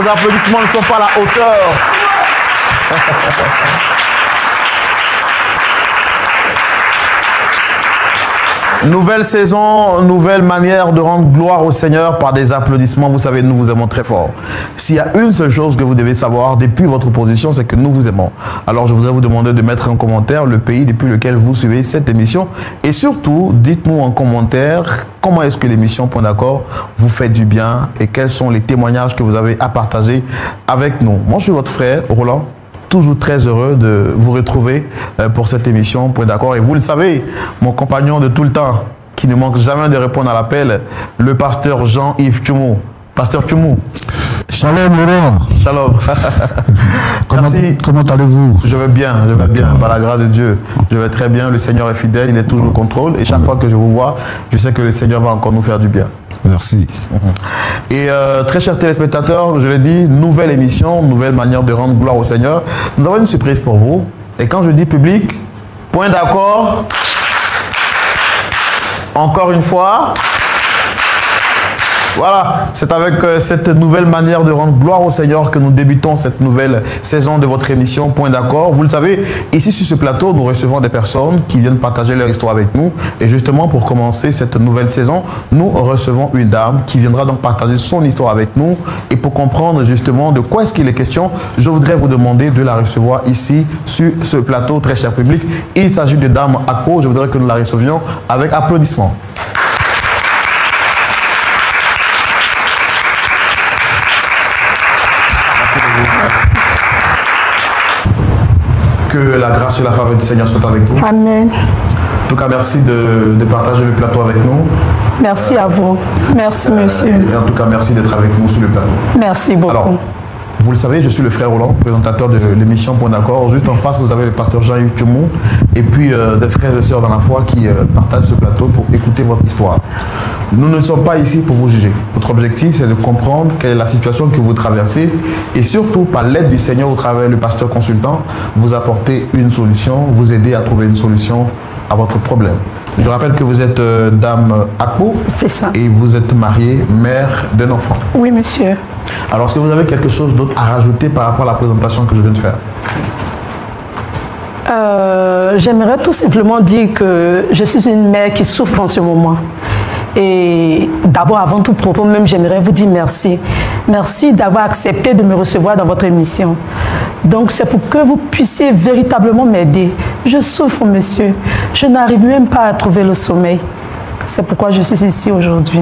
vos applaudissements ne sont pas à la hauteur. Nouvelle saison, nouvelle manière de rendre gloire au Seigneur par des applaudissements. Vous savez, nous vous aimons très fort. S'il y a une seule chose que vous devez savoir depuis votre position, c'est que nous vous aimons. Alors, je voudrais vous demander de mettre en commentaire le pays depuis lequel vous suivez cette émission. Et surtout, dites-nous en commentaire comment est-ce que l'émission Point d'accord vous fait du bien et quels sont les témoignages que vous avez à partager avec nous. Moi, je suis votre frère, Roland. Toujours très heureux de vous retrouver pour cette émission Point d'accord. Et vous le savez, mon compagnon de tout le temps, qui ne manque jamais de répondre à l'appel, le pasteur Jean-Yves Tchoumou. Pasteur Tchoumou. Shalom, Laurent. Shalom. Comment allez-vous? Je vais bien, par la grâce de Dieu. Je vais très bien, le Seigneur est fidèle, il est toujours au contrôle. Et chaque fois que je vous vois, je sais que le Seigneur va encore nous faire du bien. Merci. Et très chers téléspectateurs, je l'ai dit, nouvelle émission, nouvelle manière de rendre gloire au Seigneur. Nous avons une surprise pour vous. Et quand je dis public, Point d'accord. Encore une fois. Voilà, c'est avec cette nouvelle manière de rendre gloire au Seigneur que nous débutons cette nouvelle saison de votre émission Point d'accord. Vous le savez, ici sur ce plateau, nous recevons des personnes qui viennent partager leur histoire avec nous. Et justement, pour commencer cette nouvelle saison, nous recevons une dame qui viendra donc partager son histoire avec nous. Et pour comprendre justement de quoi est-ce qu'il est question, je voudrais vous demander de la recevoir ici sur ce plateau, très cher public. Il s'agit de Dame Akpo. Je voudrais que nous la recevions avec applaudissements. Que la grâce et la faveur du Seigneur soient avec vous. Amen. En tout cas, merci de partager le plateau avec nous. Merci à vous. Merci, monsieur. Et en tout cas, merci d'être avec nous sur le plateau. Merci beaucoup. Alors, vous le savez, je suis le frère Roland, présentateur de l'émission Point d'accord. Juste en face, vous avez le pasteur Jean-Yves Tchoumou et puis des frères et sœurs dans la foi qui partagent ce plateau pour écouter votre histoire. Nous ne sommes pas ici pour vous juger. Votre objectif, c'est de comprendre quelle est la situation que vous traversez et surtout, par l'aide du Seigneur au travers du pasteur consultant, vous apporter une solution, vous aider à trouver une solution à votre problème. Je rappelle que vous êtes Dame Akpo. C'est ça. Et vous êtes mariée, mère d'un enfant. Oui, monsieur. Alors, est-ce que vous avez quelque chose d'autre à rajouter par rapport à la présentation que je viens de faire? J'aimerais tout simplement dire que je suis une mère qui souffre en ce moment. Et d'abord, avant tout propos, même j'aimerais vous dire merci. Merci d'avoir accepté de me recevoir dans votre émission. Donc, c'est pour que vous puissiez véritablement m'aider. Je souffre, monsieur. Je n'arrive même pas à trouver le sommeil. C'est pourquoi je suis ici aujourd'hui.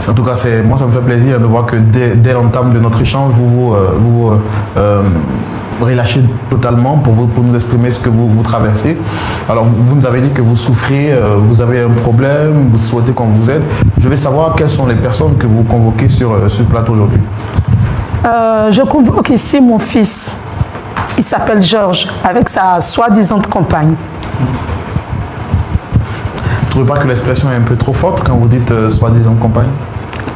En tout cas, moi, ça me fait plaisir de voir que dès l'entame de notre échange, vous relâchez totalement pour nous exprimer ce que vous traversez. Alors, vous nous avez dit que vous souffrez, vous avez un problème, vous souhaitez qu'on vous aide. Je vais savoir quelles sont les personnes que vous convoquez sur ce plateau aujourd'hui. Je convoque ici mon fils. Il s'appelle Georges, avec sa soi-disant compagne. Vous ne trouvez pas que l'expression est un peu trop forte quand vous dites soi-disant compagne?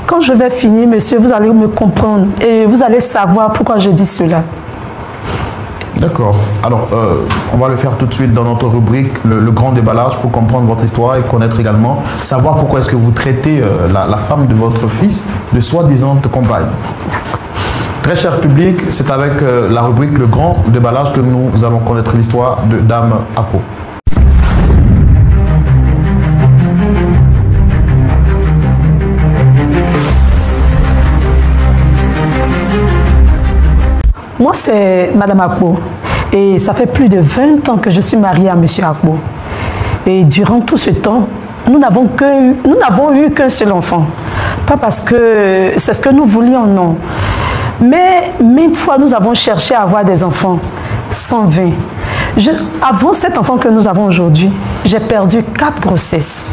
Quand je vais finir, monsieur, vous allez me comprendre et vous allez savoir pourquoi je dis cela. D'accord. Alors, on va le faire tout de suite dans notre rubrique, le grand déballage, pour comprendre votre histoire et connaître également, savoir pourquoi est-ce que vous traitez la femme de votre fils de soi-disant compagne. Très cher public, c'est avec la rubrique le grand déballage que nous allons connaître l'histoire de Dame Akpo. Moi, c'est Madame Akpo. Et ça fait plus de 20 ans que je suis mariée à Monsieur Akpo. Et durant tout ce temps, nous n'avons eu qu'un seul enfant. Pas parce que c'est ce que nous voulions, non. Mais une fois, nous avons cherché à avoir des enfants. 120. Avant cet enfant que nous avons aujourd'hui, j'ai perdu 4 grossesses.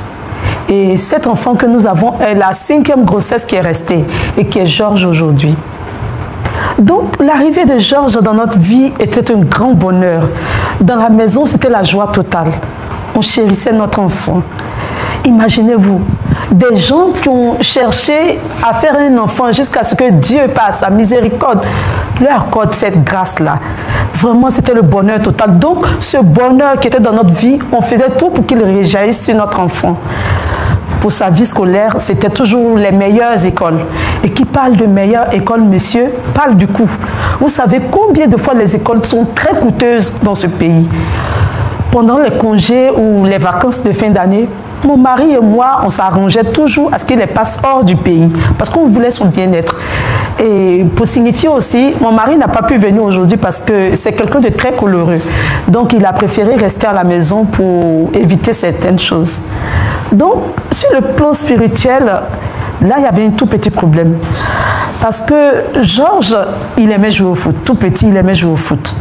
Et cet enfant que nous avons est la 5e grossesse qui est restée et qui est Georges aujourd'hui. Donc, l'arrivée de Georges dans notre vie était un grand bonheur. Dans la maison, c'était la joie totale. On chérissait notre enfant. Imaginez-vous, des gens qui ont cherché à faire un enfant jusqu'à ce que Dieu, par sa miséricorde, leur accorde cette grâce-là. Vraiment, c'était le bonheur total. Donc, ce bonheur qui était dans notre vie, on faisait tout pour qu'il réjaillisse sur notre enfant. pour sa vie scolaire, c'était toujours les meilleures écoles. Et qui parle de meilleures écoles, monsieur, parle du coût. Vous savez combien de fois les écoles sont très coûteuses dans ce pays. Pendant les congés ou les vacances de fin d'année, mon mari et moi, on s'arrangeait toujours à ce qu'il les passe hors du pays parce qu'on voulait son bien-être. Et pour signifier aussi, mon mari n'a pas pu venir aujourd'hui parce que c'est quelqu'un de très coloreux. Donc, il a préféré rester à la maison pour éviter certaines choses. Donc, sur le plan spirituel, là, il y avait un tout petit problème. Parce que Georges, il aimait jouer au foot. Tout petit, il aimait jouer au foot.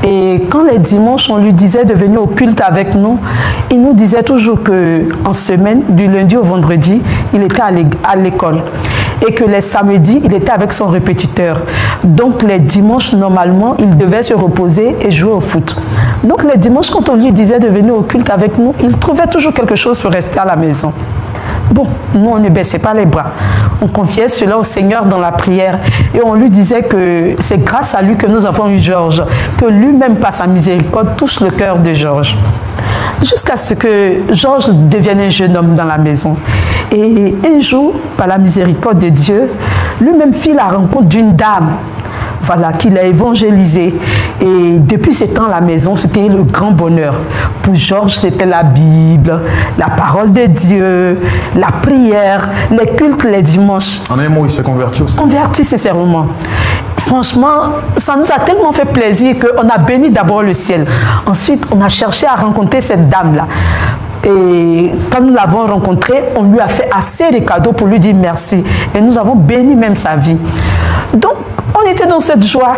Et quand les dimanches, on lui disait de venir au culte avec nous, il nous disait toujours qu'en semaine, du lundi au vendredi, il était à l'école. Et que les samedis, il était avec son répétiteur. Donc les dimanches, normalement, il devait se reposer et jouer au foot. Donc les dimanches, quand on lui disait de venir au culte avec nous, il trouvait toujours quelque chose pour rester à la maison. Bon, nous, on ne baissait pas les bras. On confiait cela au Seigneur dans la prière. Et on lui disait que c'est grâce à lui que nous avons eu Georges, que lui-même, par sa miséricorde, touche le cœur de Georges. Jusqu'à ce que Georges devienne un jeune homme dans la maison. Et un jour, par la miséricorde de Dieu, lui-même fit la rencontre d'une dame, voilà, qu'il a évangélisée. Et depuis ce temps, la maison, c'était le grand bonheur. Pour Georges, c'était la Bible, la parole de Dieu, la prière, les cultes les dimanches. En un mot, il s'est converti aussi. Converti sincèrement. Franchement, ça nous a tellement fait plaisir qu'on a béni d'abord le ciel. Ensuite, on a cherché à rencontrer cette dame-là. Et quand nous l'avons rencontrée, on lui a fait assez de cadeaux pour lui dire merci. Et nous avons béni même sa vie. Donc, on était dans cette joie.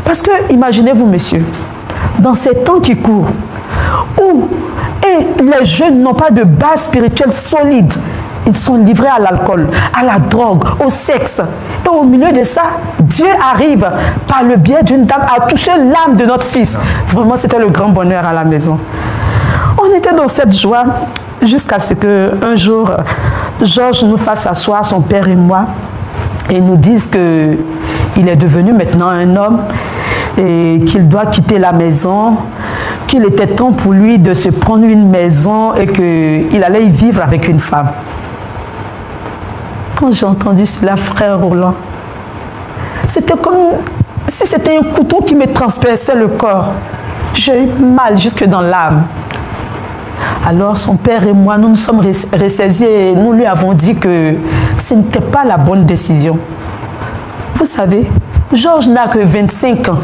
Parce que, imaginez-vous, messieurs, dans ces temps qui courent, où les jeunes n'ont pas de base spirituelle solide, ils sont livrés à l'alcool, à la drogue, au sexe. Et au milieu de ça, Dieu arrive par le biais d'une dame à toucher l'âme de notre fils. Vraiment, c'était le grand bonheur à la maison. On était dans cette joie jusqu'à ce qu'un jour, Georges nous fasse asseoir, son père et moi, et nous dise qu'il est devenu maintenant un homme et qu'il doit quitter la maison, qu'il était temps pour lui de se prendre une maison et qu'il allait y vivre avec une femme. Quand j'ai entendu cela, frère Roland, c'était comme si c'était un couteau qui me transperçait le corps. J'ai eu mal jusque dans l'âme. Alors son père et moi, nous nous sommes ressaisis et nous lui avons dit que ce n'était pas la bonne décision. Vous savez, Georges n'a que 25 ans.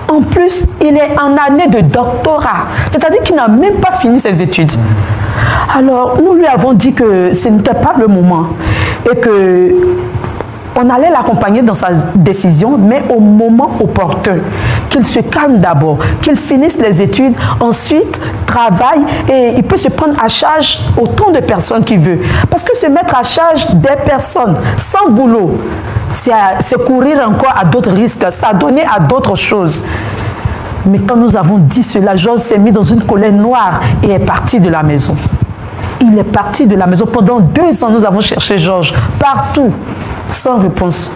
En plus, il est en année de doctorat, c'est-à-dire qu'il n'a même pas fini ses études. Alors, nous lui avons dit que ce n'était pas le moment et qu'on allait l'accompagner dans sa décision, mais au moment opportun. Qu'il se calme d'abord, qu'il finisse les études, ensuite travaille et il peut se prendre à charge autant de personnes qu'il veut. Parce que se mettre à charge des personnes sans boulot, c'est courir encore à d'autres risques, s'adonner à d'autres choses. Mais quand nous avons dit cela, Georges s'est mis dans une colère noire et est parti de la maison. Il est parti de la maison. Pendant 2 ans, nous avons cherché Georges partout, sans réponse.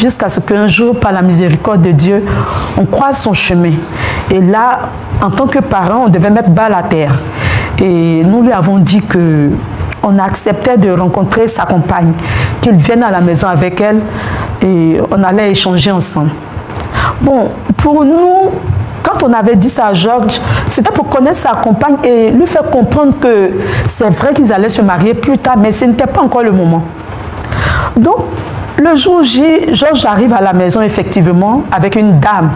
Jusqu'à ce qu'un jour, par la miséricorde de Dieu, on croise son chemin. Et là, en tant que parents, on devait mettre bas à terre. Et nous lui avons dit qu'on acceptait de rencontrer sa compagne, qu'il vienne à la maison avec elle et on allait échanger ensemble. Bon, pour nous, quand on avait dit ça à Georges, c'était pour connaître sa compagne et lui faire comprendre que c'est vrai qu'ils allaient se marier plus tard, mais ce n'était pas encore le moment. Donc, le jour J, Georges arrive à la maison effectivement avec une dame,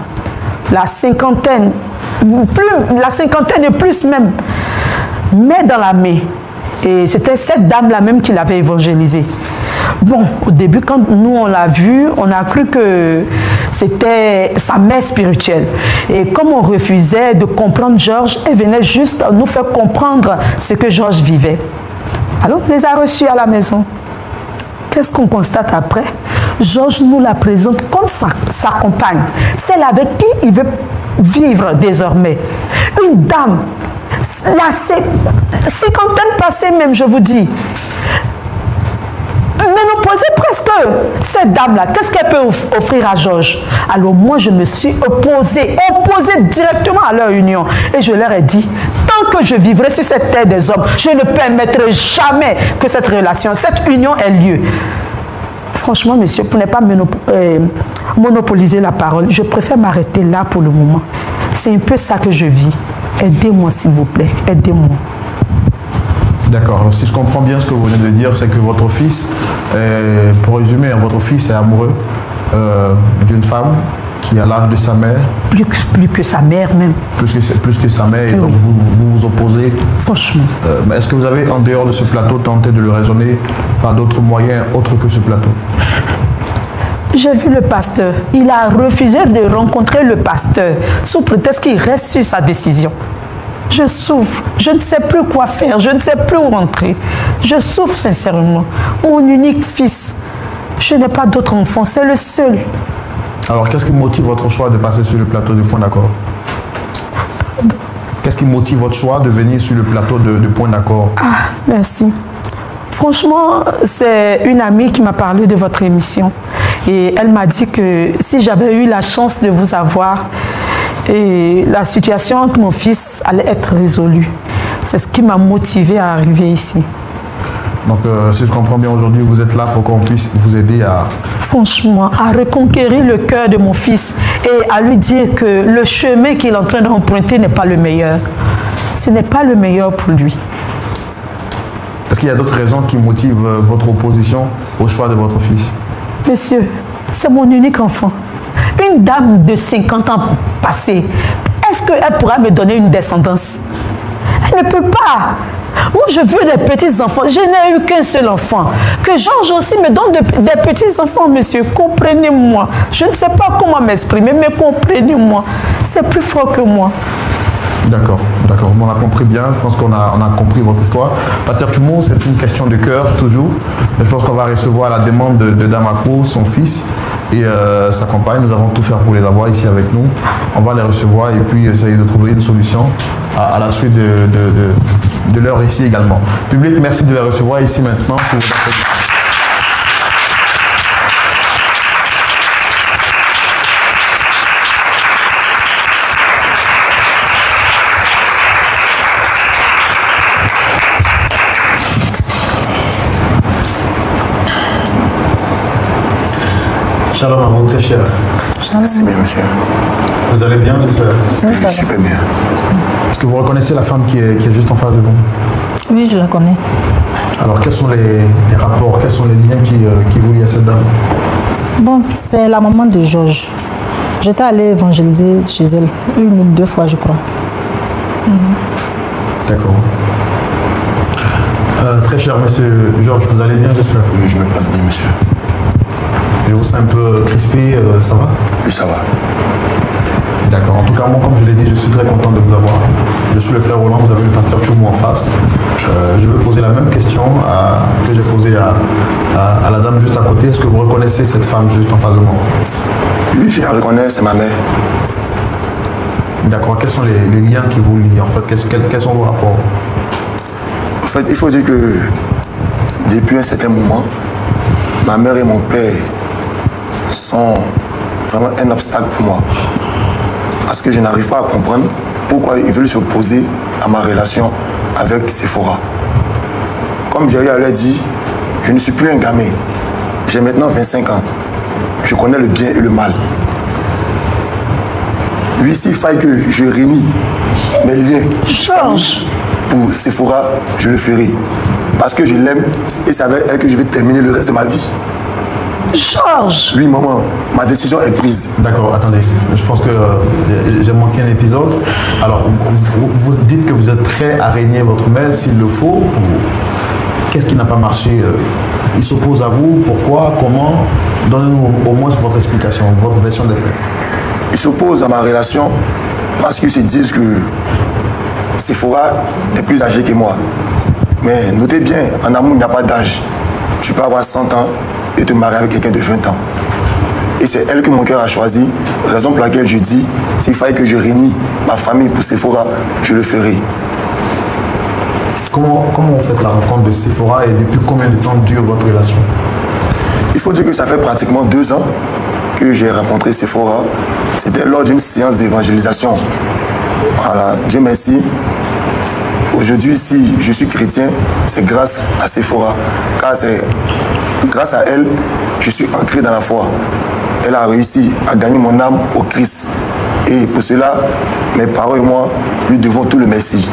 la cinquantaine et plus même, mais dans la main. Et c'était cette dame-là même qui l'avait évangélisée. Bon, au début, quand nous on l'a vue, on a cru que c'était sa mère spirituelle. Et comme on refusait de comprendre Georges, elle venait juste nous faire comprendre ce que Georges vivait. Alors, on les a reçus à la maison. Qu'est-ce qu'on constate après? Georges nous la présente comme sa compagne, celle avec qui il veut vivre désormais. Une dame, la cinquantaine passée même, je vous dis. Mais nous posez presque, cette dame-là, qu'est-ce qu'elle peut offrir à Georges? Alors moi, je me suis opposée directement à leur union. Et je leur ai dit, tant tant que je vivrai sur cette terre des hommes, je ne permettrai jamais que cette relation, cette union ait lieu. Franchement, monsieur, pour ne pas monopoliser la parole, je préfère m'arrêter là pour le moment. C'est un peu ça que je vis. Aidez-moi, s'il vous plaît. Aidez-moi. D'accord. Alors, si je comprends bien ce que vous venez de dire, c'est que votre fils, pour résumer, votre fils est amoureux d'une femme qui a l'âge de sa mère. Plus que sa mère même. Plus que sa mère, et donc oui. vous opposez. Franchement. Mais est-ce que vous avez, en dehors de ce plateau, tenté de le raisonner par d'autres moyens autres que ce plateau? J'ai vu le pasteur. Il a refusé de rencontrer le pasteur sous prétexte qu'il reste sur sa décision. Je souffre. Je ne sais plus quoi faire. Je ne sais plus où rentrer. Je souffre sincèrement. Mon unique fils. Je n'ai pas d'autre enfant. C'est le seul. Alors, qu'est-ce qui motive votre choix de passer sur le plateau de Point d'accord? Qu'est-ce qui motive votre choix de venir sur le plateau de Point d'accord? Ah, merci. Franchement, c'est une amie qui m'a parlé de votre émission. Et elle m'a dit que si j'avais eu la chance de vous avoir, et la situation entre mon fils allait être résolue. C'est ce qui m'a motivé à arriver ici. Donc, si je comprends bien, aujourd'hui, vous êtes là pour qu'on puisse vous aider à... Franchement, à reconquérir le cœur de mon fils et à lui dire que le chemin qu'il est en train d'emprunter n'est pas le meilleur. Ce n'est pas le meilleur pour lui. Est-ce qu'il y a d'autres raisons qui motivent votre opposition au choix de votre fils? Monsieur, c'est mon unique enfant. Une dame de 50 ans passée, est-ce qu'elle pourra me donner une descendance? Elle ne peut pas. Moi, je veux des petits-enfants. Je n'ai eu qu'un seul enfant. Que Georges aussi me donne des petits-enfants, monsieur. Comprenez-moi. Je ne sais pas comment m'exprimer, mais comprenez-moi. C'est plus fort que moi. D'accord, d'accord. On a compris bien. Je pense qu'on a compris votre histoire. Pasteur Tchoumo, c'est une question de cœur, toujours. Mais je pense qu'on va recevoir la demande de Dame Akpo, son fils et sa compagne. Nous avons tout fait pour les avoir ici avec nous. On va les recevoir et puis essayer de trouver une solution à la suite de leur récit également. Public, merci de les recevoir ici maintenant. Shalom à vous, très cher. Merci bien, monsieur. Vous allez bien, j'espère? Oui, ça va. Super bien. Est-ce que vous reconnaissez la femme qui est juste en face de vous? Oui, je la connais. Alors, quels sont les rapports, quels sont les liens qui vous lient à cette dame? Bon, c'est la maman de Georges. J'étais allée évangéliser chez elle 1 ou 2 fois, je crois. D'accord. Très cher monsieur Georges, vous allez bien, j'espère? Oui, je me porte bien, monsieur. Je vous sens un peu crispé, ça va? Oui, ça va. D'accord. En tout cas, moi, comme je l'ai dit, je suis très content de vous avoir. Je suis le frère Roland, vous avez le pasteur Tchoumo en face. Je vais poser la même question que j'ai posée à la dame juste à côté. Est-ce que vous reconnaissez cette femme juste en face de moi? Oui, je la reconnais, c'est ma mère. D'accord. Quels sont les liens qui vous lient? En fait, quels sont vos rapports? En fait, il faut dire que depuis un certain moment, ma mère et mon père sont vraiment un obstacle pour moi. Parce que je n'arrive pas à comprendre pourquoi ils veulent s'opposer à ma relation avec Sephora. Comme j'ai eu à leur dire, je ne suis plus un gamin. J'ai maintenant 25 ans. Je connais le bien et le mal. Lui, s'il faille que je réunis mes liens pour Sephora, je le ferai. Parce que je l'aime et c'est avec elle que je vais terminer le reste de ma vie. Georges! Oui, maman, ma décision est prise. D'accord, attendez. Je pense que j'ai manqué un épisode. Alors, vous dites que vous êtes prêt à régner votre mère s'il le faut. Qu'est-ce qui n'a pas marché? Il s'oppose à vous. Pourquoi? Comment? Donnez-nous au moins votre explication, votre version des faits. Il s'oppose à ma relation parce qu'ils se disent que Sephora est plus âgée que moi. Mais notez bien, en amour, il n'y a pas d'âge. Tu peux avoir 100 ans et te marier avec quelqu'un de 20 ans. Et c'est elle que mon cœur a choisi, raison pour laquelle je dis, s'il fallait que je réunis ma famille pour Sephora, je le ferai. Comment vous faites la rencontre de Sephora et depuis combien de temps dure votre relation? Il faut dire que ça fait pratiquement 2 ans que j'ai rencontré Sephora. C'était lors d'une séance d'évangélisation. Voilà, Dieu merci. Aujourd'hui, si je suis chrétien, c'est grâce à Sephora. Car c'est grâce à elle, je suis ancré dans la foi. Elle a réussi à gagner mon âme au Christ. Et pour cela, mes parents et moi lui devons tout le merci.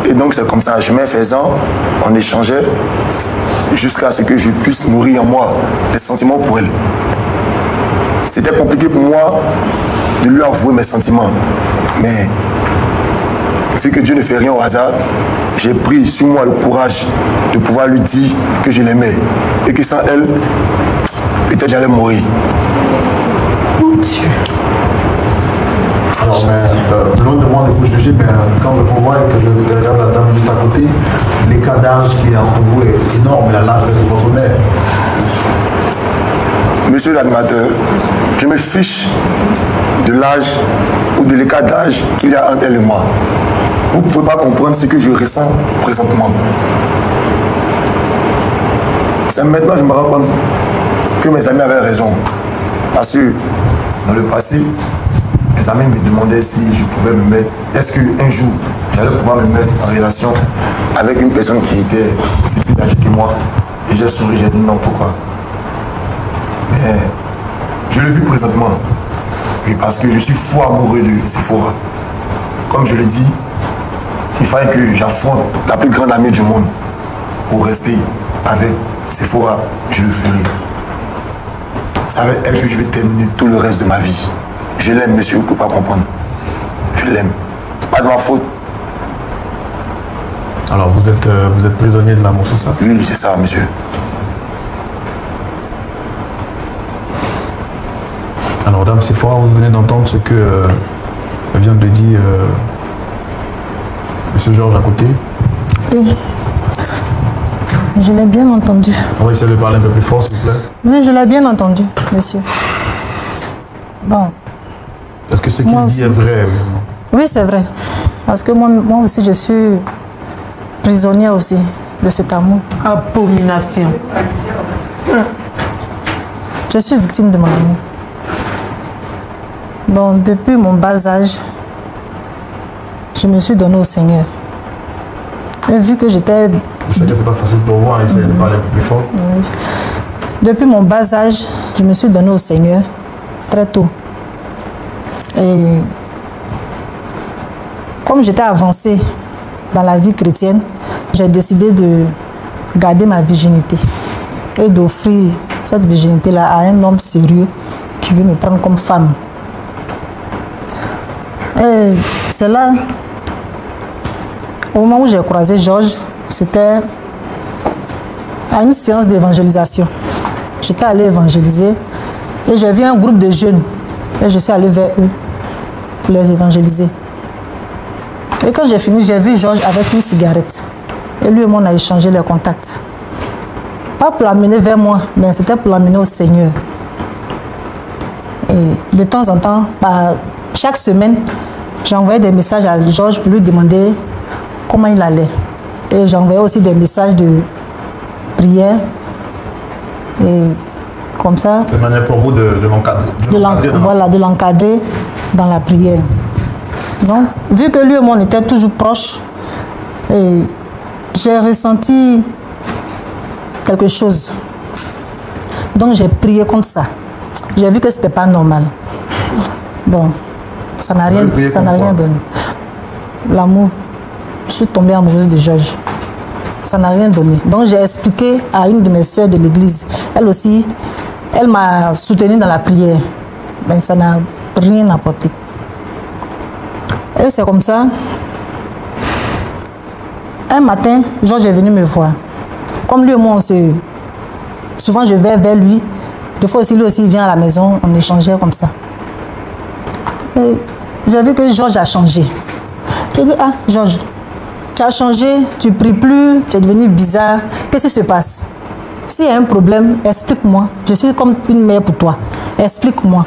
Et donc c'est comme ça, chemin faisant, on échangeait jusqu'à ce que je puisse nourrir en moi des sentiments pour elle. C'était compliqué pour moi de lui avouer mes sentiments. Mais vu que Dieu ne fait rien au hasard, j'ai pris sur moi le courage de pouvoir lui dire que je l'aimais. Et que sans elle, peut-être j'allais mourir. Mon Dieu. Alors, loin de moi de vous juger, mais quand je vous vois et que je regarde la dame juste à côté, l'écart d'âge qu'il y a entre vous est énorme, et à l'âge de votre mère. Monsieur l'animateur, je me fiche de l'âge ou de l'écart d'âge qu'il y a entre elle et moi. Vous ne pouvez pas comprendre ce que je ressens présentement. C'est maintenant que je me rends compte que mes amis avaient raison. Parce que dans le passé, mes amis me demandaient si je pouvais me mettre, est-ce qu'un jour, j'allais pouvoir me mettre en relation avec une personne qui était aussi plus âgée que moi. Et j'ai souri, j'ai dit non, pourquoi? Mais je le vis présentement. Oui, parce que je suis fou amoureux de Sephora. Comme je l'ai dit, s'il fallait que j'affronte la plus grande amie du monde pour rester avec Sephora, je le ferai. C'est avec elle que je vais terminer tout le reste de ma vie. Je l'aime, monsieur, vous ne pouvez pas comprendre. Je l'aime. C'est pas de ma faute. Alors, vous êtes prisonnier de l'amour, c'est ça? Oui, c'est ça, monsieur. Alors, Dame Sephora, vous venez d'entendre ce que vient de dire M. Georges à côté. Oui. Je l'ai bien entendu. On va essayer de parler un peu plus fort, s'il vous plaît. Oui, je l'ai bien entendu, monsieur. Bon. Est-ce que ce qu'il dit est vrai, vraiment? Oui, c'est vrai. Parce que moi aussi, je suis prisonnière aussi de cet amour. Abomination. Je suis victime de mon amour. Bon, depuis mon bas âge, je me suis donnée au Seigneur. Et vu que j'étais... Je sais que c'est pas facile pour vous, essayer de parler plus fort. Oui. Depuis mon bas âge, je me suis donnée au Seigneur très tôt. Et comme j'étais avancée dans la vie chrétienne, j'ai décidé de garder ma virginité et d'offrir cette virginité-là à un homme sérieux qui veut me prendre comme femme. Et c'est là, au moment où j'ai croisé Georges, c'était à une séance d'évangélisation. J'étais allée évangéliser et j'ai vu un groupe de jeunes et je suis allée vers eux pour les évangéliser. Et quand j'ai fini, j'ai vu Georges avec une cigarette. Et lui et moi, on a échangé les contacts. Pas pour l'amener vers moi, mais c'était pour l'amener au Seigneur. Et de temps en temps, chaque semaine, j'envoyais des messages à Georges pour lui demander comment il allait. Et j'envoyais aussi des messages de prière. Et comme ça... De manière pour vous de l'encadrer. Voilà, de l'encadrer dans la prière. Donc, vu que lui et moi, on était toujours proches, j'ai ressenti quelque chose. Donc, j'ai prié contre ça. J'ai vu que ce n'était pas normal. Bon, ça n'a rien donné. L'amour. Je suis tombée amoureuse de Georges. Ça n'a rien donné. Donc, j'ai expliqué à une de mes soeurs de l'église. Elle aussi, elle m'a soutenue dans la prière. Mais ça n'a rien apporté. Et c'est comme ça. Un matin, Georges est venu me voir. Comme lui et moi, souvent je vais vers lui. Des fois aussi, lui aussi, il vient à la maison. On échangeait comme ça. J'ai vu que Georges a changé. J'ai dit, ah, Georges, tu as changé, tu ne pries plus, tu es devenu bizarre. Qu'est-ce qui se passe? S'il y a un problème, explique-moi. Je suis comme une mère pour toi. Explique-moi.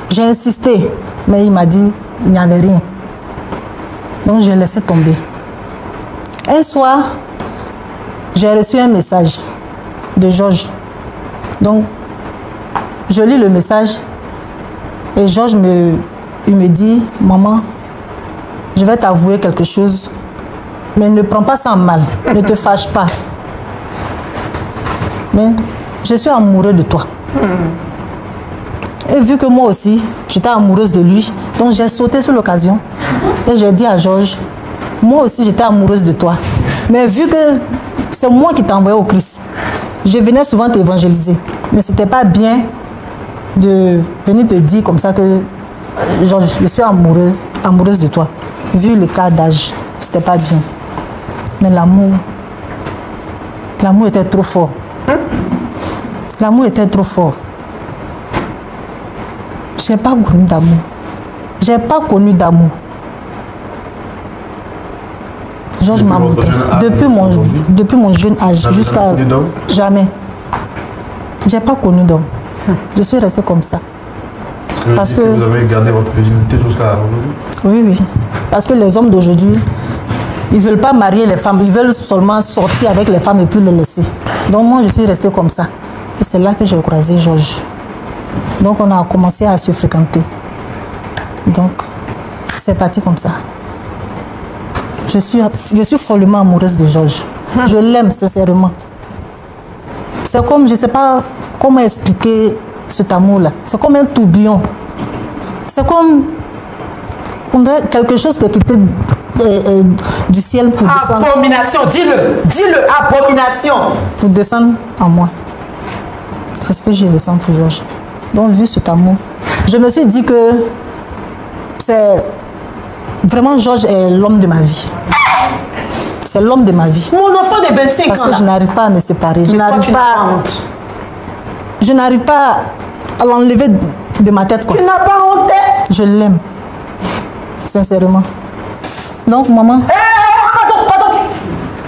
J'ai insisté, mais il m'a dit, il n'y avait rien. Donc, j'ai laissé tomber. Un soir, j'ai reçu un message de Georges. Donc, je lis le message et Georges il me dit, maman, je vais t'avouer quelque chose Mais ne prends pas ça en mal. Ne te fâche pas. Mais je suis amoureux de toi. Et vu que moi aussi, j'étais amoureuse de lui, donc j'ai sauté sur l'occasion. Et j'ai dit à Georges, moi aussi j'étais amoureuse de toi. Mais vu que c'est moi qui t'ai envoyé au Christ, je venais souvent t'évangéliser. Mais ce n'était pas bien de venir te dire comme ça que Georges, je suis amoureuse de toi. Vu le cas d'âge, ce n'était pas bien. Mais l'amour était trop fort. L'amour était trop fort. Je n'ai pas connu d'amour. Je n'ai pas connu d'amour. Georges m'a montré. Depuis mon jeune âge jusqu'à... Jamais. Je n'ai pas connu d'homme. Je suis restée comme ça. Parce que vous avez gardé votre virginité jusqu'à aujourd'hui? Oui. Parce que les hommes d'aujourd'hui, ils ne veulent pas marier les femmes. Ils veulent seulement sortir avec les femmes et puis les laisser. Donc moi, je suis restée comme ça. Et c'est là que j'ai croisé Georges. Donc on a commencé à se fréquenter. Donc c'est parti comme ça. Je suis follement amoureuse de Georges. Je l'aime sincèrement. C'est comme, je ne sais pas comment expliquer cet amour-là. C'est comme un tourbillon. C'est comme quelque chose qui est quitté du ciel pour descendre. Abomination, dis-le, abomination. Pour descendre en moi. C'est ce que je ressens pour Georges. Donc, vu cet amour, je me suis dit que c'est vraiment Georges est l'homme de ma vie. C'est l'homme de ma vie. Mon enfant de 25 ans. Parce que je n'arrive pas à me séparer. Je n'arrive pas à l'enlever de ma tête. Quoi. Tu n'as pas honte. Je l'aime. Sincèrement. Donc, maman... Pardon.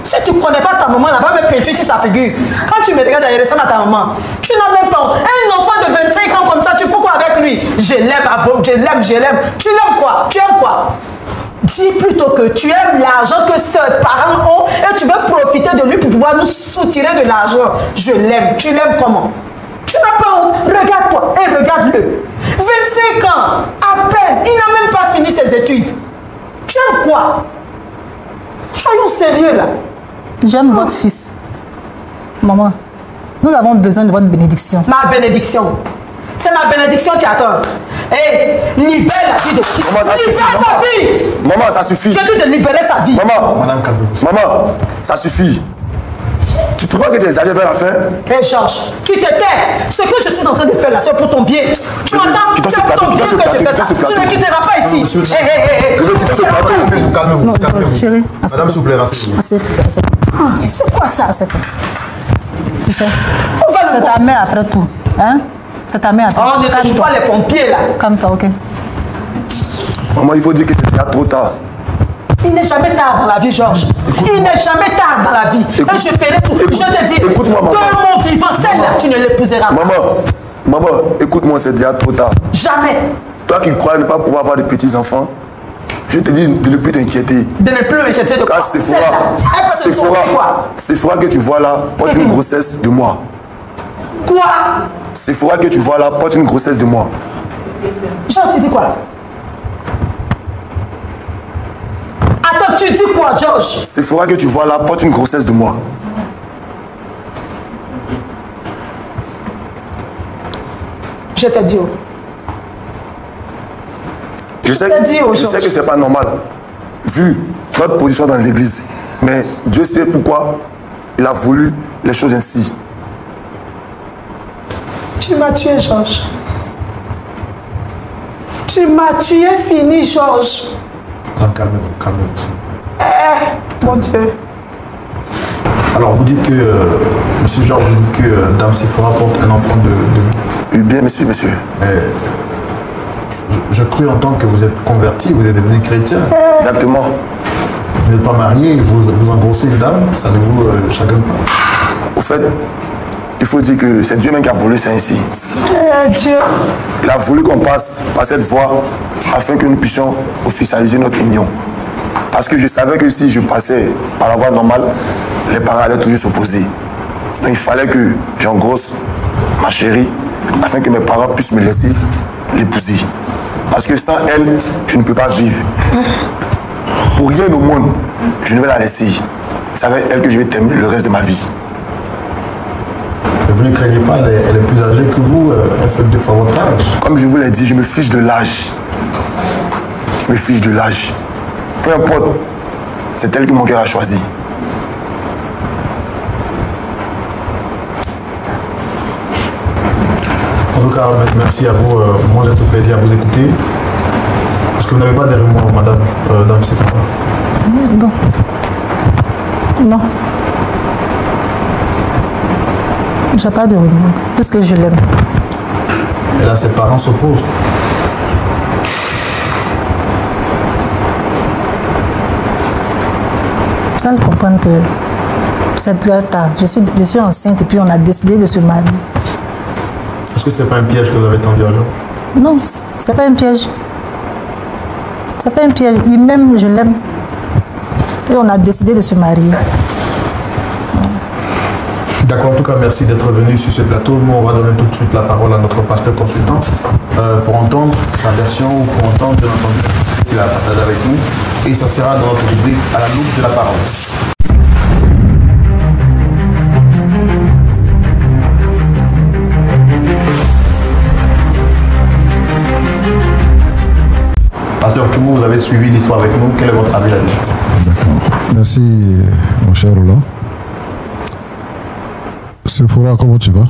Si tu ne connais pas ta maman, elle va me peinturer sur sa figure. Quand tu me regardes, elle ressemble à ta maman. Tu n'as même pas... Un enfant de 25 ans comme ça, tu fais quoi avec lui? Je l'aime. Tu l'aimes quoi? Tu aimes quoi? Dis plutôt que tu aimes l'argent que ses parents ont et tu veux profiter de lui pour pouvoir nous soutirer de l'argent. Je l'aime. Tu l'aimes comment? Tu n'as pas honte. Regarde-toi et regarde-le. 25 ans, à peine. Il n'a même pas fini ses études. Tu aimes quoi? Soyons sérieux là. J'aime votre fils. Maman, nous avons besoin de votre bénédiction. Ma bénédiction. C'est ma bénédiction qui attend. Hé, libère la vie de Christ. Libère sa vie. Maman, ça suffit. Je dis de libérer sa vie. Maman, ça suffit. Tu trouves pas que tu exagères vers la fin? Hé, Georges, tu te tais. Ce que je suis en train de faire là, c'est pour ton bien. Tu m'entends? C'est pour ton bien que je fais ça. Tu ne quitteras pas ici. Hé. Je vais quitter ce plateau. Calmez-vous. Chérie, Madame, s'il vous plaît, rassez-vous. C'est quoi ça? Tu sais, c'est ta mère après tout. Hein? C'est ta mère après tout. On ne cache pas les pompiers là. Calme-toi, ok. Maman, il faut dire que c'est déjà trop tard. Il n'est jamais tard dans la vie, Georges. Il n'est jamais tard dans la vie. Et je ferai tout. Je te dis, de mon vivant, celle-là, tu ne l'épouseras pas. Maman, écoute-moi, c'est déjà trop tard. Jamais. Toi qui crois ne pas pouvoir avoir de petits-enfants, je te dis de ne plus t'inquiéter. De ne plus m'inquiéter de quoi? Sephora que tu vois là porte une grossesse de moi. Quoi? Sephora que tu vois là porte une grossesse de moi. Georges, tu dis quoi là? Attends, tu dis quoi, Georges? Sephora que tu vois là porte une grossesse de moi. Je te dis. Je sais que c'est pas normal, vu notre position dans l'église. Mais Dieu sait pourquoi il a voulu les choses ainsi. Tu m'as tué, Georges. Tu m'as tué, fini, Georges. Calmez-vous. Mon Dieu. Alors, vous dites que, monsieur Georges, vous dites que Dame Sephora porte un enfant de vous. Oui, bien, monsieur. Je crois entendre que vous êtes converti, vous êtes devenu chrétien. Exactement. Vous n'êtes pas marié, vous embrassez une dame, ça ne vous chagrin pas. Au fait, il faut dire que c'est Dieu même qui a voulu ça ainsi. Dieu. Il a voulu qu'on passe par cette voie afin que nous puissions officialiser notre union. Parce que je savais que si je passais par la voie normale, les parents allaient toujours s'opposer. Donc il fallait que j'engrosse ma chérie afin que mes parents puissent me laisser l'épouser. Parce que sans elle, je ne peux pas vivre. Pour rien au monde, je ne vais la laisser. C'est avec elle que je vais terminer le reste de ma vie. Vous ne craignez pas, elle est plus âgée que vous, elle fait 2 fois votre âge. Comme je vous l'ai dit, je me fiche de l'âge. Je me fiche de l'âge. Peu importe, c'est elle que mon cœur a choisi. En tout cas, merci à vous. Moi, j'ai tout plaisir à vous écouter. Parce que vous n'avez pas derrière moi, madame, dame Sephora. Bon. Non. J'ai pas de remords, parce que je l'aime. Et là, ses parents s'opposent. Elle comprend que cette date-là, je suis enceinte et puis on a décidé de se marier. Est-ce que c'est pas un piège que vous avez tendu à Georges? Non, c'est pas un piège. C'est pas un piège. Il m'aime, je l'aime. Et on a décidé de se marier. D'accord, en tout cas, merci d'être venu sur ce plateau. Nous, on va donner tout de suite la parole à notre pasteur consultant pour entendre sa version ou pour entendre, bien entendu, ce qu'il a partagé avec nous. Et ça sera dans notre rubrique à la loupe de la parole. Pasteur Tchoumou, vous avez suivi l'histoire avec nous. Quel est votre avis là-dessus? D'accord. Merci, mon cher Roland. Sephora, comment tu vas?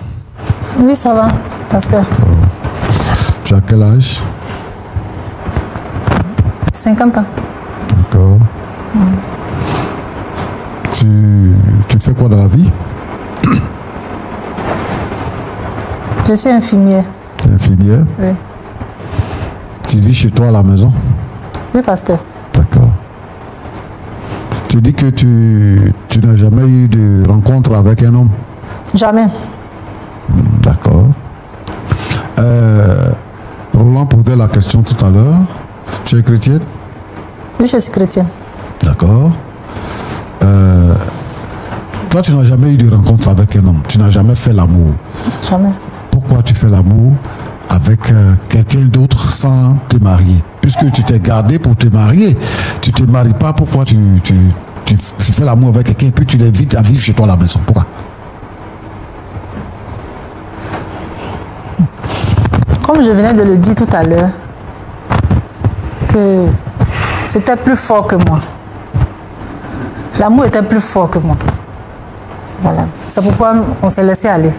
Oui, ça va, pasteur. Tu as quel âge? 50 ans. D'accord. Tu fais quoi dans la vie? Je suis infirmière. Tu es infirmière? Oui. Tu vis chez toi à la maison? Oui, pasteur. D'accord. Tu dis que tu n'as jamais eu de rencontre avec un homme? Jamais. D'accord. Roland posait la question tout à l'heure. Tu es chrétienne? Oui, je suis chrétienne. D'accord. Toi, tu n'as jamais eu de rencontre avec un homme. Tu n'as jamais fait l'amour. Jamais. Pourquoi tu fais l'amour avec quelqu'un d'autre sans te marier? Puisque tu t'es gardé pour te marier. Tu ne te maries pas. Pourquoi tu fais l'amour avec quelqu'un et puis tu l'invites à vivre chez toi à la maison? Pourquoi? Comme je venais de le dire tout à l'heure, que c'était plus fort que moi. L'amour était plus fort que moi. Voilà. C'est pourquoi on s'est laissé aller.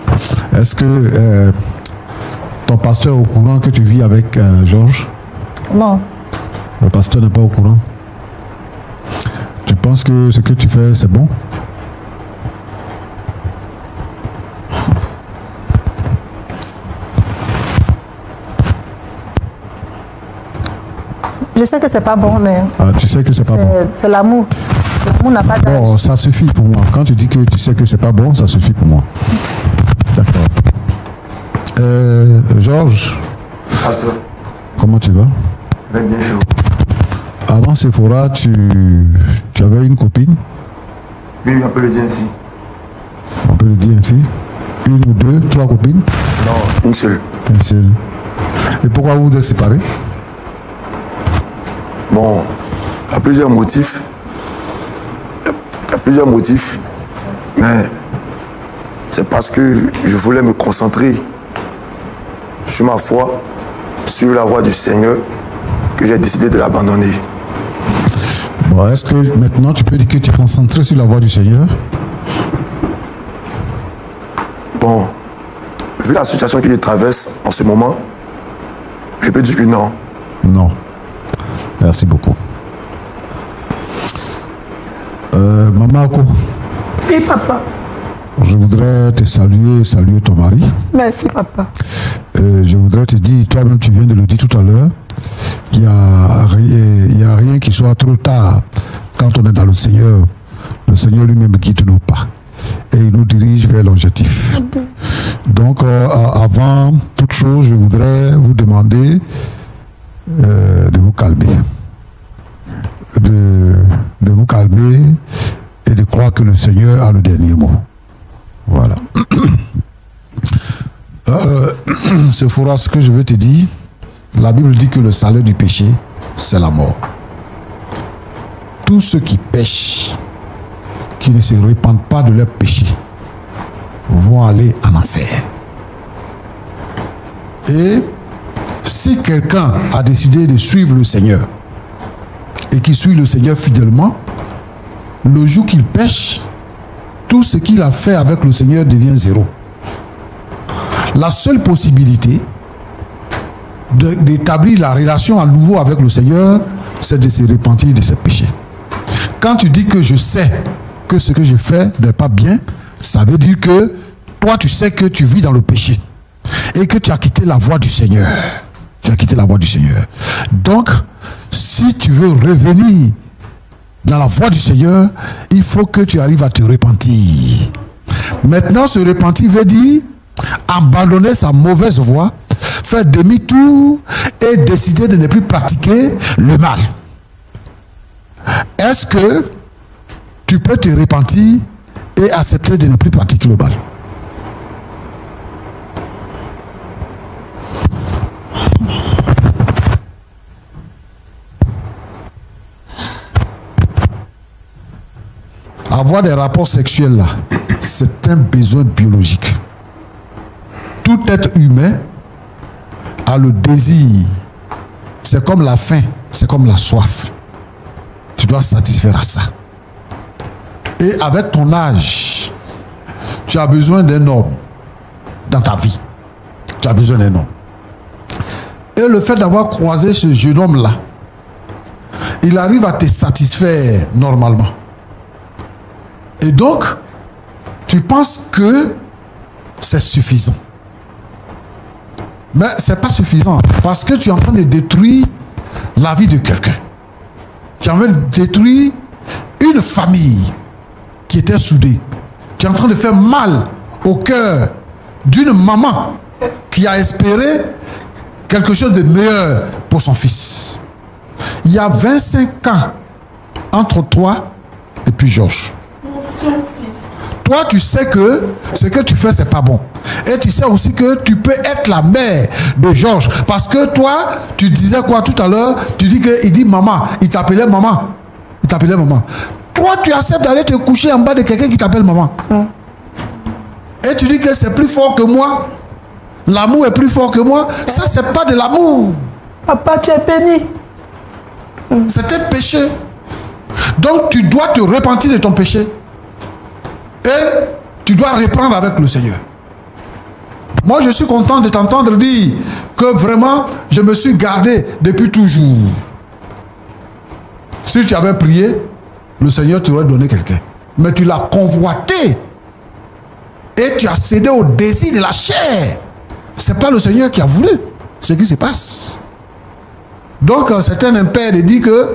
Est-ce que ton pasteur est au courant que tu vis avec Georges? Non. Le pasteur n'est pas au courant. Tu penses que ce que tu fais, c'est bon? Je sais que c'est pas bon, mais... Ah, tu sais que c'est pas bon. C'est l'amour. L'amour n'a pas d'âge. Bon, ça suffit pour moi. Quand tu dis que tu sais que c'est pas bon, ça suffit pour moi. D'accord. Georges. Pasteur. Comment tu vas? Je vais bien chez vous. Avant Sephora, tu avais une copine? Oui, on peut le dire ainsi. On peut le dire ainsi. Une ou deux, 3 copines? Non, une seule. Une seule. Et pourquoi vous vous êtes séparés? Bon, il y a plusieurs motifs. Il y a plusieurs motifs. Mais c'est parce que je voulais me concentrer sur ma foi, sur la voie du Seigneur, que j'ai décidé de l'abandonner. Bon, est-ce que maintenant tu peux dire que tu es concentré sur la voie du Seigneur? Bon, vu la situation que je traverse en ce moment, je peux dire que non. Non. Merci beaucoup. Maman Ako. Oui, papa. Je voudrais te saluer, saluer ton mari. Merci, papa. Je voudrais te dire, toi-même tu viens de le dire tout à l'heure, il n'y a rien qui soit trop tard quand on est dans le Seigneur. Le Seigneur lui-même guide nos pas et il nous dirige vers l'objectif. Donc, avant toute chose, je voudrais vous demander de vous calmer. De vous calmer et de croire que le Seigneur a le dernier mot. Voilà. Sephora, ce que je veux te dire, la Bible dit que le salaire du péché, c'est la mort. tous ceux qui pêchent, qui ne se répandent pas de leurs péchés, vont aller en enfer. Et si quelqu'un a décidé de suivre le Seigneur et qui suit le Seigneur fidèlement, le jour qu'il pêche, tout ce qu'il a fait avec le Seigneur devient zéro. La seule possibilité d'établir la relation à nouveau avec le Seigneur, c'est de se repentir de ses péchés. Quand tu dis que je sais que ce que je fais n'est pas bien, ça veut dire que toi tu sais que tu vis dans le péché et que tu as quitté la voie du Seigneur. Tu as quitté la voie du Seigneur. Donc, si tu veux revenir dans la voie du Seigneur, il faut que tu arrives à te repentir. Maintenant, se repentir veut dire abandonner sa mauvaise voie, faire demi-tour et décider de ne plus pratiquer le mal. Est-ce que tu peux te repentir et accepter de ne plus pratiquer le mal? Avoir des rapports sexuels là, c'est un besoin biologique. Tout être humain a le désir. C'est comme la faim, c'est comme la soif. Tu dois satisfaire à ça. Et avec ton âge, tu as besoin d'un homme dans ta vie. Tu as besoin d'un homme. Et le fait d'avoir croisé ce jeune homme-là, il arrive à te satisfaire normalement. Et donc, tu penses que c'est suffisant. Mais ce n'est pas suffisant parce que tu es en train de détruire la vie de quelqu'un. Tu es en train de détruire une famille qui était soudée. Tu es en train de faire mal au cœur d'une maman qui a espéré quelque chose de meilleur pour son fils. Il y a 25 ans entre toi et puis Georges. Toi, tu sais que ce que tu fais, c'est pas bon. Et tu sais aussi que tu peux être la mère de Georges. Parce que toi, tu disais quoi tout à l'heure? Tu dis qu'il dit maman. Il t'appelait maman. Il t'appelait maman. Toi, tu acceptes d'aller te coucher en bas de quelqu'un qui t'appelle maman. Et tu dis que c'est plus fort que moi. L'amour est plus fort que moi. Ça, c'est pas de l'amour. Papa, tu es béni. C'est un péché. Donc, tu dois te repentir de ton péché. Et tu dois reprendre avec le Seigneur. Moi, je suis content de t'entendre dire que vraiment, je me suis gardé depuis toujours. Si tu avais prié, le Seigneur t'aurait donné quelqu'un. Mais tu l'as convoité. Et tu as cédé au désir de la chair. Ce n'est pas le Seigneur qui a voulu ce qui se passe. Donc, c'est un impère de dire que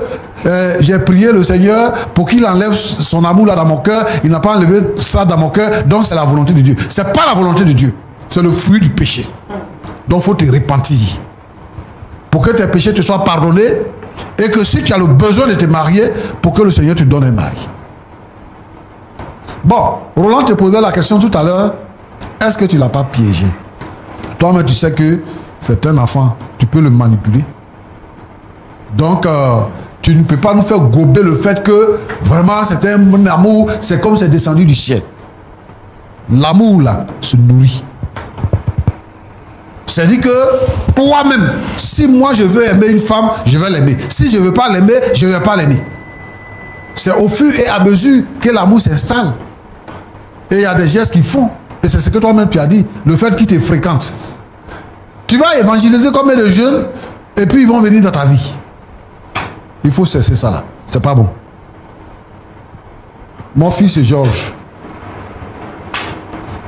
j'ai prié le Seigneur pour qu'il enlève son amour là dans mon cœur. Il n'a pas enlevé ça dans mon cœur. Donc, c'est la volonté de Dieu. Ce n'est pas la volonté de Dieu. C'est le fruit du péché. Donc, il faut te repentir. Pour que tes péchés te soient pardonnés. Et que si tu as le besoin de te marier, pour que le Seigneur te donne un mari. Bon, Roland te posait la question tout à l'heure. Est-ce que tu ne l'as pas piégé? Toi-même, tu sais que c'est un enfant. Tu peux le manipuler. Donc, tu ne peux pas nous faire gober le fait que vraiment c'est un amour, c'est comme c'est descendu du ciel. L'amour là se nourrit. C'est-à-dire que toi-même, si moi je veux aimer une femme, je vais l'aimer. Si je ne veux pas l'aimer, je ne vais pas l'aimer. C'est au fur et à mesure que l'amour s'installe. Et il y a des gestes qu'ils font. Et c'est ce que toi-même tu as dit, le fait qu'ils te fréquentent. Tu vas évangéliser combien de jeunes et puis ils vont venir dans ta vie. Il faut cesser ça là. C'est pas bon. Mon fils Georges,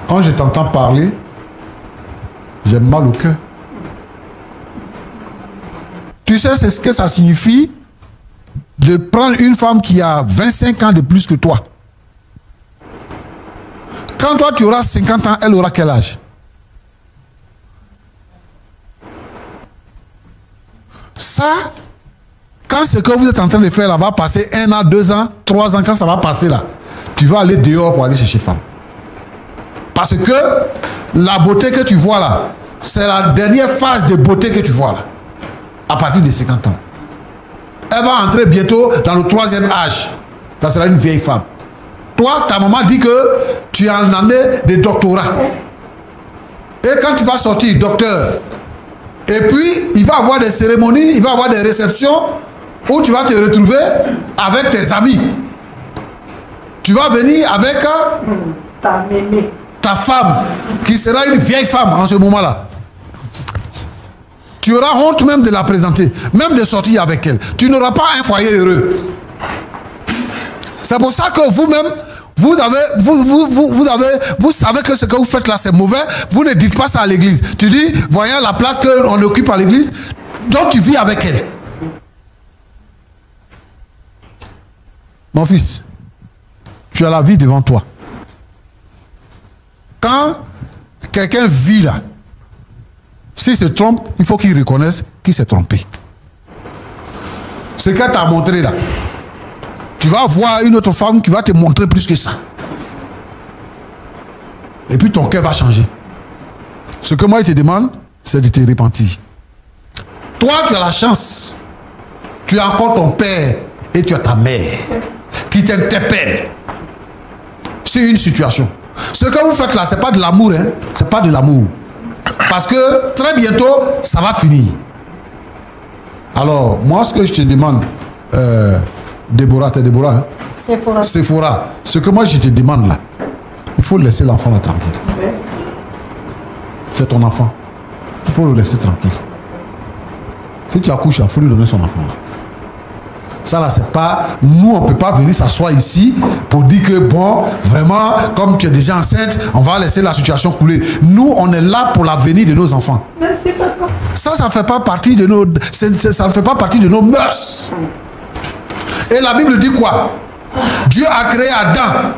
quand je t'entends parler, j'ai mal au cœur. Tu sais ce que ça signifie de prendre une femme qui a 25 ans de plus que toi. Quand toi tu auras 50 ans, elle aura quel âge? Ça, quand ce que vous êtes en train de faire là va passer 1 an, 2 ans, 3 ans, quand ça va passer là, tu vas aller dehors pour aller chercher femme. Parce que la beauté que tu vois là, c'est la dernière phase de beauté que tu vois là. À partir de 50 ans. elle va entrer bientôt dans le 3e âge. Ça sera une vieille femme. Toi, ta maman dit que tu es en année de doctorat. Et quand tu vas sortir docteur, et puis il va y avoir des cérémonies, il va y avoir des réceptions où tu vas te retrouver avec tes amis. Tu vas venir avec ta femme, qui sera une vieille femme en ce moment-là. Tu auras honte même de la présenter, même de sortir avec elle. Tu n'auras pas un foyer heureux. C'est pour ça que vous-même, vous savez que ce que vous faites là, c'est mauvais. Vous ne dites pas ça à l'église. Tu dis, voyons la place qu'on occupe à l'église, donc tu vis avec elle. Mon fils, tu as la vie devant toi. Quand quelqu'un vit là, s'il se trompe, il faut qu'il reconnaisse qu'il s'est trompé. Ce qu'elle t'a montré là, tu vas voir une autre femme qui va te montrer plus que ça. Et puis ton cœur va changer. Ce que moi je te demande, c'est de te repentir. Toi, tu as la chance. Tu as encore ton père et tu as ta mère qui t'interpellent sur une situation. Ce que vous faites là, ce n'est pas de l'amour, hein? Ce n'est pas de l'amour. Parce que très bientôt, ça va finir. Alors, moi, ce que je te demande, Déborah, t'es Déborah, hein? Sephora. Ce que moi, je te demande là, il faut laisser l'enfant là tranquille. C'est ton enfant. Il faut le laisser tranquille. Si tu accouches, il faut lui donner son enfant là. Ça là, c'est pas... Nous, on ne peut pas venir s'asseoir ici pour dire que, bon, vraiment, comme tu es déjà enceinte, on va laisser la situation couler. Nous, on est là pour l'avenir de nos enfants. Merci, papa. Ça ne fait pas partie de nos... Ça ne fait pas partie de nos mœurs. Et la Bible dit quoi? Dieu a créé Adam.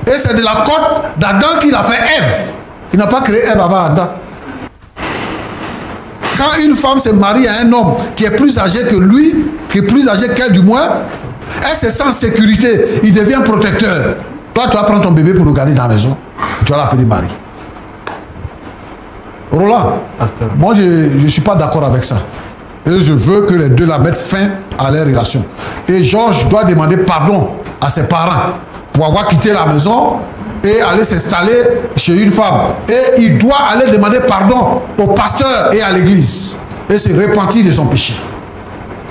Et c'est de la côte d'Adam qu'il a fait Ève. Il n'a pas créé Ève avant Adam. Quand une femme se marie à un homme qui est plus âgé que lui, qui est plus âgé qu'elle du moins, elle se sent en sécurité, il devient protecteur. Toi, tu vas prendre ton bébé pour le garder dans la maison, tu vas l'appeler mari. Roland, moi je ne suis pas d'accord avec ça. Et je veux que les deux la mettent fin à leur relation. Et Georges doit demander pardon à ses parents pour avoir quitté la maison et aller s'installer chez une femme. Et il doit aller demander pardon au pasteur et à l'église. Et se repentir de son péché.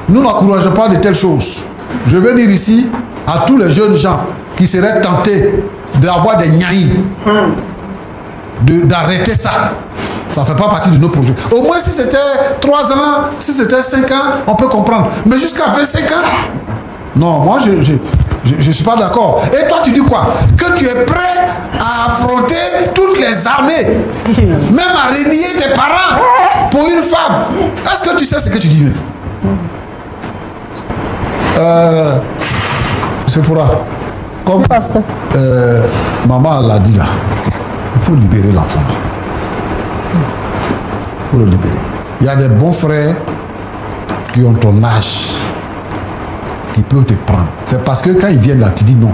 Nous n'encourageons pas de telles choses. Je veux dire ici à tous les jeunes gens qui seraient tentés d'avoir des gnaillis, d'arrêter ça. Ça ne fait pas partie de nos projets. Au moins si c'était 3 ans, si c'était 5 ans, on peut comprendre. Mais jusqu'à 25 ans, non, moi je ne suis pas d'accord. Et toi tu dis quoi? Que tu es prêt à affronter toutes les armées, même à renier tes parents pour une femme. Est-ce que tu sais ce que tu dis? Sephora, comme maman l'a dit là, il faut libérer l'enfant. Il faut le libérer. Il y a des bons frères qui ont ton âge, qui peuvent te prendre. C'est parce que quand ils viennent là, tu dis non.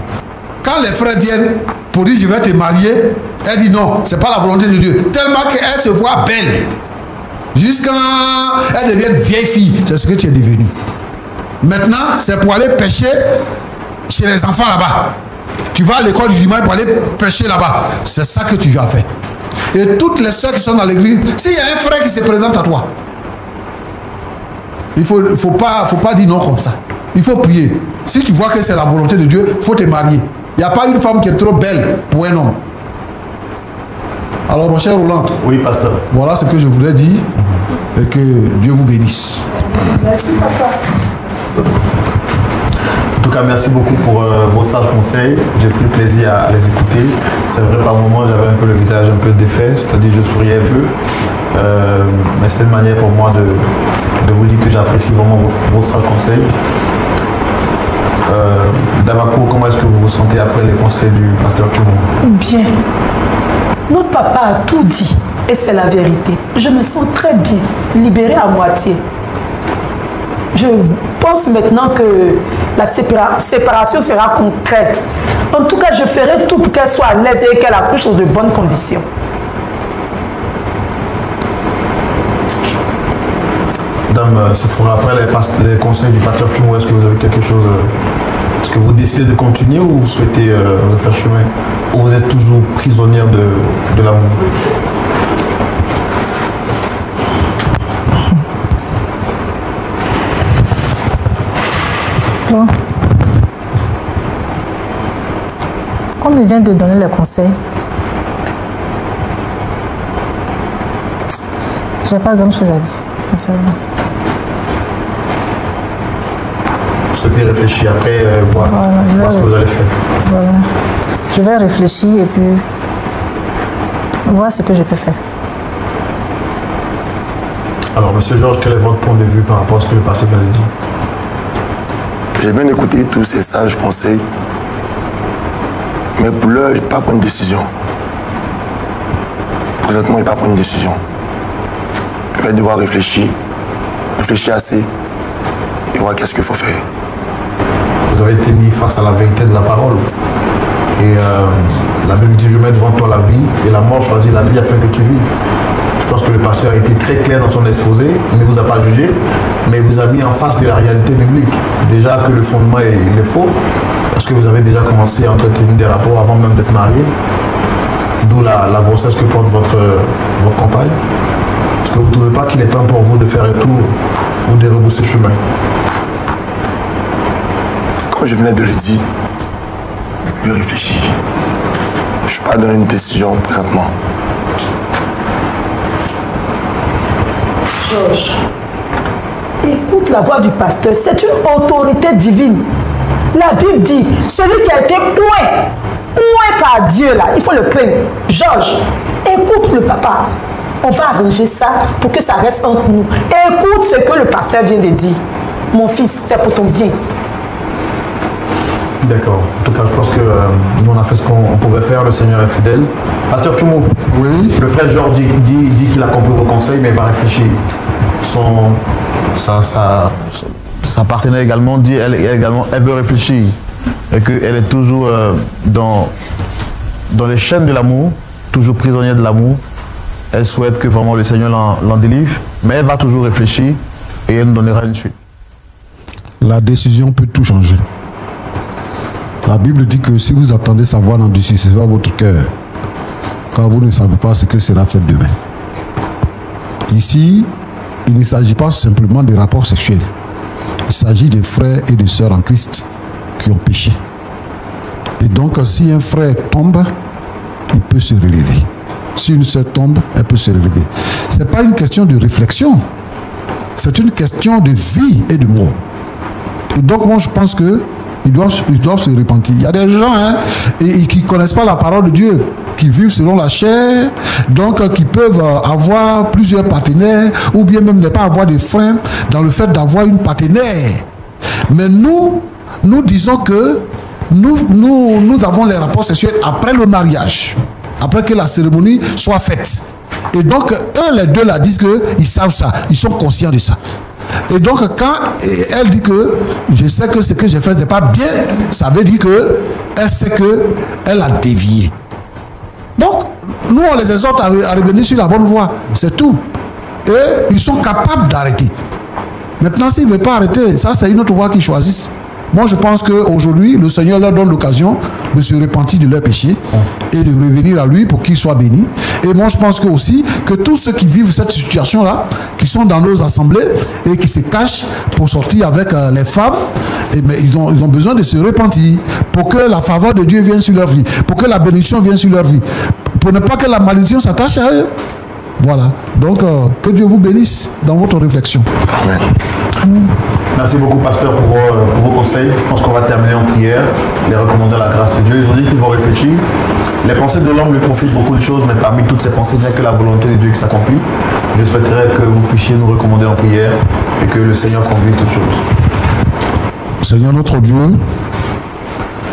Quand les frères viennent pour dire je vais te marier, elle dit non, c'est pas la volonté de Dieu. Tellement qu'elle se voit belle. Jusqu'à elle devienne vieille fille. C'est ce que tu es devenu. Maintenant, c'est pour aller pêcher chez les enfants là-bas. Tu vas à l'école du dimanche pour aller pêcher là-bas. C'est ça que tu vas faire. Et toutes les soeurs qui sont dans l'église, s'il y a un frère qui se présente à toi, il ne faut pas dire non comme ça. Il faut prier. Si tu vois que c'est la volonté de Dieu, il faut te marier. Il n'y a pas une femme qui est trop belle pour un homme. Alors mon cher Roland, oui, pasteur. Voilà ce que je voulais dire et que Dieu vous bénisse. Merci, papa. En tout cas, merci beaucoup pour vos sages conseils. J'ai pris plaisir à les écouter. C'est vrai, par moments, j'avais un peu le visage un peu défait, c'est-à-dire je souriais un peu. Mais c'était une manière pour moi de vous dire que j'apprécie vraiment vos sages conseils. Damako, comment est-ce que vous vous sentez après les conseils du pasteur Tchoumo? Bien. Notre papa a tout dit et c'est la vérité. Je me sens très bien, libérée à moitié. Je pense maintenant que la séparation sera concrète. En tout cas, je ferai tout pour qu'elle soit à l'aise et qu'elle accouche dans de bonnes conditions. Dame Sephora, après les conseils du pasteur Tchoumou, est-ce que vous avez quelque chose, est-ce que vous décidez de continuer ou vous souhaitez refaire chemin, ou vous êtes toujours prisonnière de l'amour? Bon. Comme il vient de donner les conseils, j'ai pas grand chose à dire, sincèrement. Vous souhaitez réfléchir après, voir ce que vous allez faire. Voilà. Je vais réfléchir et puis voir ce que je peux faire. Alors, Monsieur Georges, quel est votre point de vue par rapport à ce que le pasteur vient de dire? J'ai bien écouté tous ces sages conseils, mais pour l'heure, je n'ai pas pris une décision. Présentement, je n'ai pas pris une décision. Je vais devoir réfléchir assez et voir qu'est-ce qu'il faut faire. Vous avez été mis face à la vérité de la parole. Et la Bible dit, je mets devant toi la vie et la mort, choisis la vie afin que tu vives. Je pense que le pasteur a été très clair dans son exposé, il ne vous a pas jugé, mais il vous a mis en face de la réalité biblique. Déjà que le fondement il est faux, parce que vous avez déjà commencé à entretenir des rapports avant même d'être marié, d'où la grossesse que porte votre compagne. Est-ce que vous ne trouvez pas qu'il est temps pour vous de faire un tour ou de rebrousser chemin? Comme je venais de le dire, je réfléchis. Je ne suis pas dans une décision présentement. Georges, écoute la voix du pasteur, c'est une autorité divine. La Bible dit, celui qui a été oué par Dieu, là, il faut le craindre. Georges, écoute le papa. On va arranger ça pour que ça reste entre nous. Écoute ce que le pasteur vient de dire. Mon fils, c'est pour ton bien. D'accord. En tout cas, je pense que nous, on a fait ce qu'on pouvait faire. Le Seigneur est fidèle. Pasteur Tchoumou, Oui. le frère Georges dit qu'il a compris vos conseils, mais il va réfléchir. Sa partenaire également dit elle veut réfléchir et qu'elle est toujours dans les chaînes de l'amour, toujours prisonnière de l'amour. Elle souhaite que vraiment le Seigneur l'en délivre, mais elle va toujours réfléchir et elle nous donnera une suite. La décision peut tout changer. La Bible dit que si vous attendez sa voix n'endurcissez pas votre cœur, car vous ne savez pas ce que sera fait demain. Ici, il ne s'agit pas simplement de rapports sexuels. Il s'agit de frères et de sœurs en Christ qui ont péché. Et donc, si un frère tombe, il peut se relever. Si une sœur tombe, elle peut se relever. Ce n'est pas une question de réflexion. C'est une question de vie et de mort. Et donc, moi, je pense que ils doivent se repentir. Il y a des gens qui ne connaissent pas la parole de Dieu, qui vivent selon la chair, donc qui peuvent avoir plusieurs partenaires, ou bien même ne pas avoir de frein dans le fait d'avoir une partenaire. Mais nous disons que nous avons les rapports sexuels après le mariage, après que la cérémonie soit faite. Et donc, eux, les deux là, disent qu'ils savent ça, ils sont conscients de ça. Et donc, quand elle dit que je sais que ce que j'ai fait n'est pas bien, ça veut dire qu'elle sait qu'elle a dévié. Donc, nous, on les exhorte à revenir sur la bonne voie, c'est tout. Et ils sont capables d'arrêter. Maintenant, s'ils ne veulent pas arrêter, ça, c'est une autre voie qu'ils choisissent. Moi, je pense qu'aujourd'hui, le Seigneur leur donne l'occasion de se repentir de leurs péchés et de revenir à lui pour qu'ils soient bénis. Et moi, je pense aussi que tous ceux qui vivent cette situation-là, qui sont dans nos assemblées et qui se cachent pour sortir avec les femmes, ils ont besoin de se repentir pour que la faveur de Dieu vienne sur leur vie, pour que la bénédiction vienne sur leur vie, pour ne pas que la malédiction s'attache à eux. Voilà. Donc, que Dieu vous bénisse dans votre réflexion. Amen. Merci beaucoup, pasteur, pour vos conseils. Je pense qu'on va terminer en prière, les recommander la grâce de Dieu. Ils ont dit qu'ils vont réfléchir. Les pensées de l'homme lui profitent beaucoup de choses, mais parmi toutes ces pensées, il n'y a que la volonté de Dieu qui s'accomplit. Je souhaiterais que vous puissiez nous recommander en prière et que le Seigneur conduise toutes choses. Seigneur notre Dieu,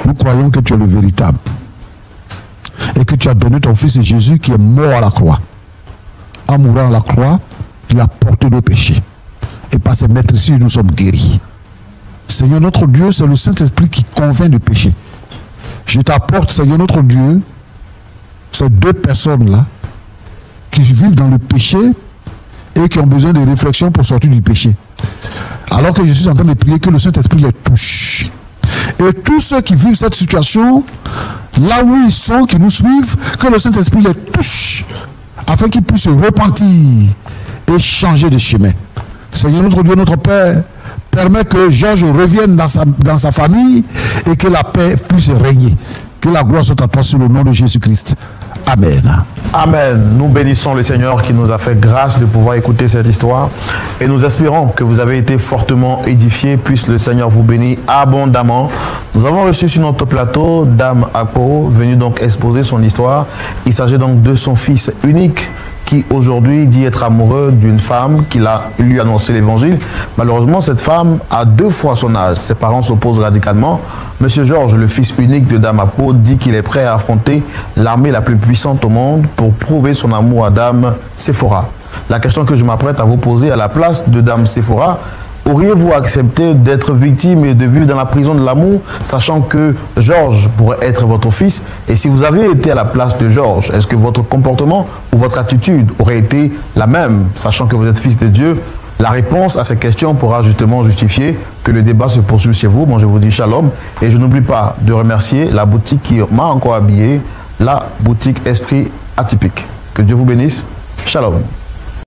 nous croyons que tu es le véritable et que tu as donné ton Fils Jésus qui est mort à la croix. En mourant à la croix, il a porté nos péchés. Et par ses maîtrises, nous sommes guéris. Seigneur notre Dieu, c'est le Saint-Esprit qui convainc de péché. Je t'apporte, Seigneur notre Dieu, ces deux personnes-là qui vivent dans le péché et qui ont besoin de réflexion pour sortir du péché. alors que je suis en train de prier, que le Saint-Esprit les touche. Et tous ceux qui vivent cette situation, là où ils sont, qui nous suivent, que le Saint-Esprit les touche, afin qu'ils puissent se repentir et changer de chemin. Seigneur notre Dieu, notre Père, permet que Georges revienne dans sa famille et que la paix puisse régner. Que la gloire soit à toi sur le nom de Jésus-Christ. Amen. Amen. Nous bénissons le Seigneur qui nous a fait grâce de pouvoir écouter cette histoire. Et nous espérons que vous avez été fortement édifiés. Puisse le Seigneur vous bénir abondamment. Nous avons reçu sur notre plateau Dame Akpo, venue donc exposer son histoire. Il s'agit donc de son fils unique, qui aujourd'hui dit être amoureux d'une femme qui lui a annoncé l'évangile. Malheureusement, cette femme a 2 fois son âge. Ses parents s'opposent radicalement. Monsieur Georges, le fils unique de Dame Akpo, dit qu'il est prêt à affronter l'armée la plus puissante au monde pour prouver son amour à Dame Sephora. La question que je m'apprête à vous poser à la place de Dame Sephora: auriez-vous accepté d'être victime et de vivre dans la prison de l'amour, sachant que Georges pourrait être votre fils? Et si vous avez été à la place de Georges, est-ce que votre comportement ou votre attitude aurait été la même, sachant que vous êtes fils de Dieu? La réponse à ces questions pourra justement justifier que le débat se poursuive chez vous. Bon, je vous dis shalom. Et je n'oublie pas de remercier la boutique qui m'a encore habillé, la boutique Esprit Atypique. Que Dieu vous bénisse. Shalom.